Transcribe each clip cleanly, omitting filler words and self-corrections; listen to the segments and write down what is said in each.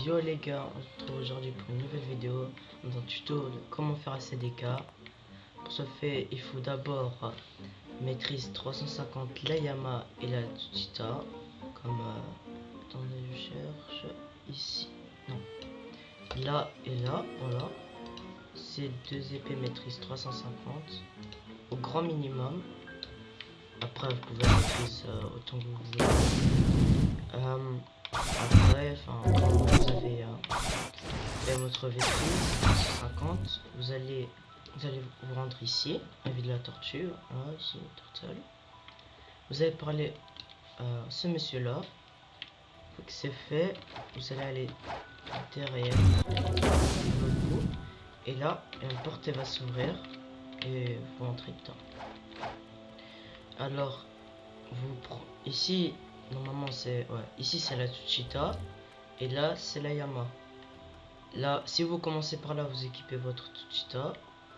Yo les gars, on se retrouve aujourd'hui pour une nouvelle vidéo dans un tuto de comment faire un CDK. Pour ce fait, il faut d'abord maîtrise 350 la Yamaha et la Tsuchita. Comme attendez, je cherche ici. Non, là et là, voilà. Ces deux épées maîtrise 350 au grand minimum. Après, vous pouvez maîtrise autant que vous voulez. Après, quand vous avez votre maîtrise 350, vous allez vous rendre ici, avis de la tortue, voilà, ici, turtle. Vous allez parler à ce monsieur là. Une fois que c'est fait, vous allez aller derrière votre bout, et là une porte va s'ouvrir et vous entrez dedans. Alors ici normalement c'est ici c'est la Tsuchita et là c'est la Yamaha. Là, si vous commencez par là, vous équipez votre Tsuchita.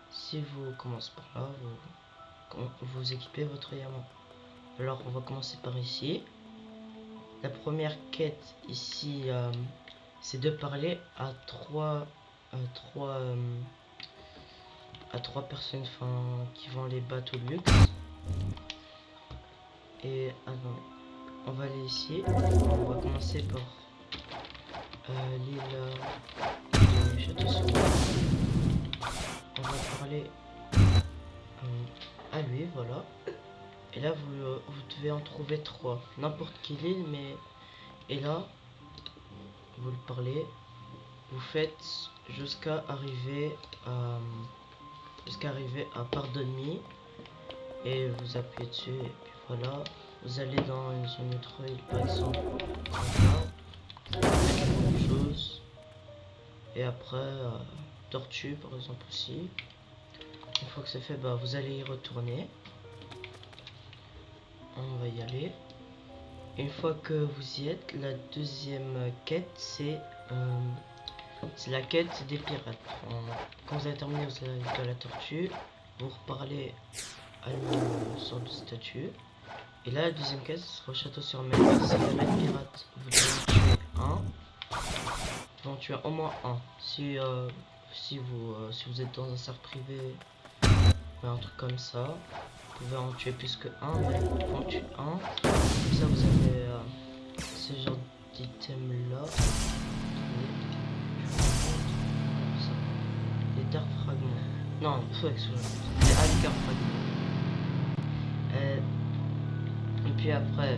Si vous commencez par là, vous équipez votre Yamaha. Alors, on va commencer par ici. La première quête ici, c'est de parler à trois personnes qui vont les bateaux de luxe. Et avant, on va aller ici. On va commencer par l'île de Château-sur-Eau. On va parler à lui, voilà. Et là, vous devez en trouver 3. N'importe quelle île, mais... Et là, vous le parlez. Vous faites jusqu'à arriver à... Pardonne-moi. Et vous appuyez dessus. Et puis voilà. Vous allez dans une autre île, par exemple. Quelque chose. Et après, tortue, par exemple, aussi. Une fois que c'est fait, bah, vous allez y retourner. On va y aller. Une fois que vous y êtes, la deuxième quête c'est la quête des pirates. Quand vous avez terminé, vous allez à la tortue, vous reparlez à une sorte de statue. Et là, la deuxième quête ce sera au château sur mer. C'est la reine pirate. Vous devez en tuer un. Vous en tuer au moins un. Si vous êtes dans un cercle privé, un truc comme ça, vous pouvez en tuer plus que un, mais vous en tuez un. Comme ça, vous avez ce genre d'item là. Les dark fragments. Non, les Alcar fragments. Et puis après,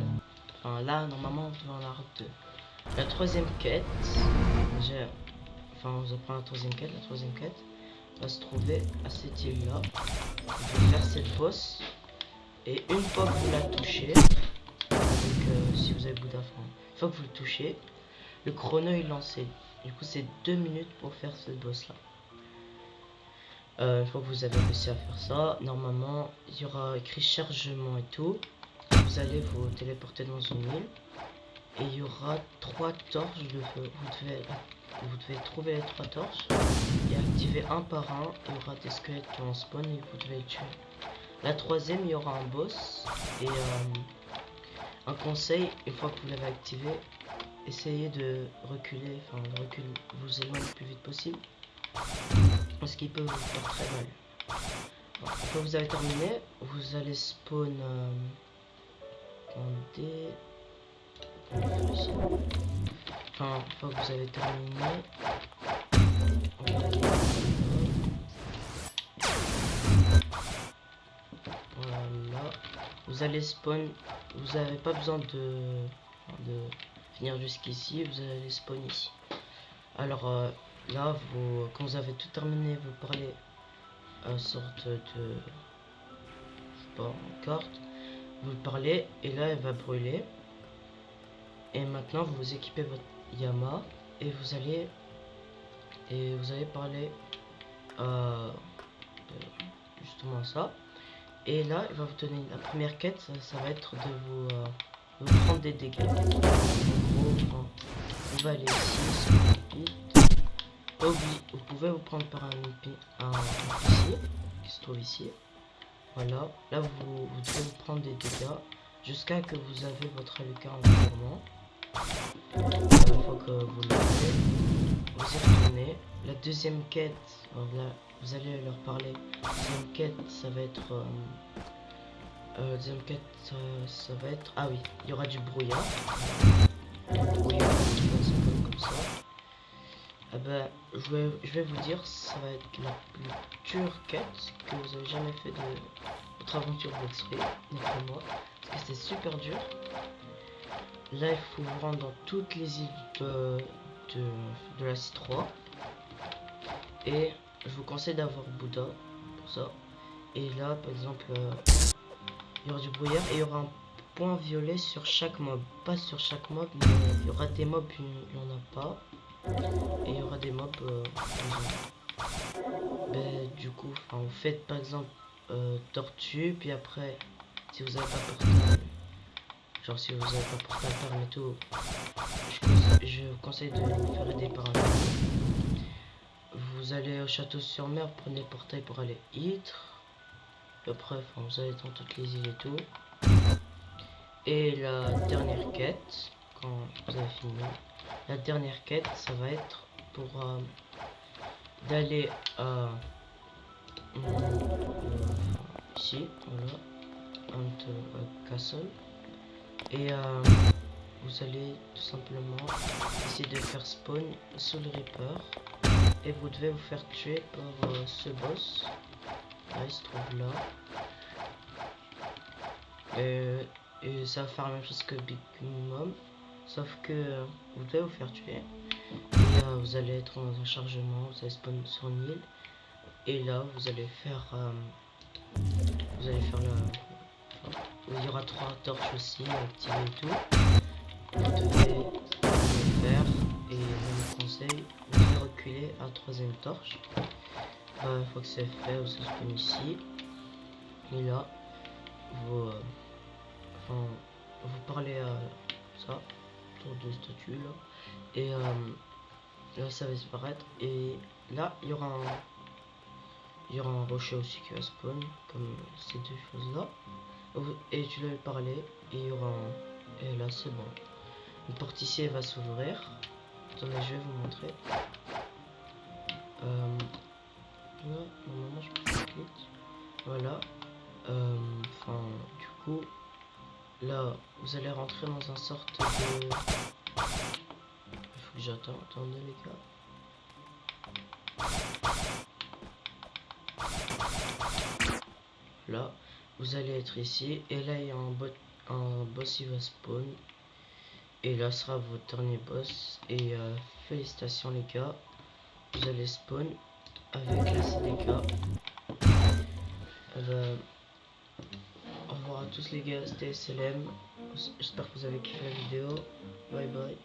là, normalement, on va en avoir deux. La troisième quête, vous apprenez la troisième quête. La troisième quête va se trouver à cette île là. Vous allez faire cette boss. Et une fois que vous la touchez, si vous avez Bouddha, une fois que vous le touchez, le chrono est lancé. Du coup, c'est 2 minutes pour faire cette boss là. Une fois que vous avez réussi à faire ça, normalement, il y aura écrit chargement et tout. Vous allez vous téléporter dans une île. Et il y aura 3 torches de feu. Vous devez trouver les 3 torches et activer un par un. Il y aura des squelettes qui vont spawn et vous devez les tuer. La troisième, il y aura un boss et un conseil, une fois que vous l'avez activé, essayez de reculer, vous éloigner le plus vite possible, parce qu'il peut vous faire très mal. Bon, une fois que vous avez terminé, vous allez spawn une fois que vous avez terminé, voilà, vous allez spawn. Vous n'avez pas besoin de venir jusqu'ici, vous allez spawn ici. Alors là, quand vous avez tout terminé, vous parlez à une sorte de, je sais pas, carte. Vous le parlez et là, elle va brûler. Et maintenant, vous équipez votre Yamaha et vous allez parler justement ça. Et là, il va vous donner la première quête, ça va être de vous prendre des dégâts. En gros, on va aller ici, vous pouvez vous prendre par un épicier qui se trouve ici. Voilà, là vous devez vous prendre des dégâts jusqu'à que vous avez votre Alucard en mouvement. Une fois que vous l'avez, vous y retournez. La deuxième quête, alors là, vous allez leur parler. La deuxième quête, ça va être... la deuxième quête, ça va être... Ah oui, il y aura du brouillard. Du brouillard, ça s'appelle comme ça. Ah bah, je vais vous dire, ça va être la plus dure quête que vous avez jamais fait de votre aventure Let's Play, d'après moi. Parce que c'est super dur. Là, il faut vous rendre dans toutes les îles de la C3. Et je vous conseille d'avoir Bouddha pour ça. Et là, par exemple, il y aura du brouillard et il y aura un point violet sur chaque mob. Pas sur chaque mob, mais il y aura des mobs, il n'y en a pas. Et il y aura des mobs, ben, du coup, vous faites par exemple tortue, puis après, si vous n'avez pas portal, genre si vous n'avez pas portal ferme et tout, je vous conseille de vous faire aider par un ami. Vous allez au château sur mer, prenez le portail pour aller Ytre. Après, vous allez dans toutes les îles et tout. Et la dernière quête, quand vous avez fini, la dernière quête, ça va être pour d'aller à ici, voilà, Hunt Castle. Et vous allez tout simplement essayer de faire spawn Soul Reaper. Et vous devez vous faire tuer par ce boss. Là, il se trouve là. Et ça va faire la même chose que Big Mom. Sauf que vous devez vous faire tuer. Et vous allez être dans un chargement. Vous allez spawn sur une île. Et là, vous allez faire la... il y aura 3 torches aussi activées et tout. Vous devez les faire. Et je vous conseille de reculer à 3ème torche. Une fois que c'est fait, vous spawn ici. Et là, vous parlez à ça, autour de statue là. Et là, ça va disparaître. Et là, il y aura un rocher aussi qui va spawn, comme ces deux choses là. Et tu dois lui parler. Et il y aura un... Et là, c'est bon. Une porte ici, elle va s'ouvrir. Attendez, je vais vous montrer. Là, normalement, je peux faire vite. Voilà. Du coup, là, vous allez rentrer dans un sorte de... Il faut que j'attends, attendez les gars. Là, vous allez être ici. Et là, il y a un boss, il va spawn. Et là sera votre dernier boss. Et félicitations les gars. Vous allez spawn avec la CDK. Au revoir à tous les gars, c'était SLM. J'espère que vous avez kiffé la vidéo. Bye bye.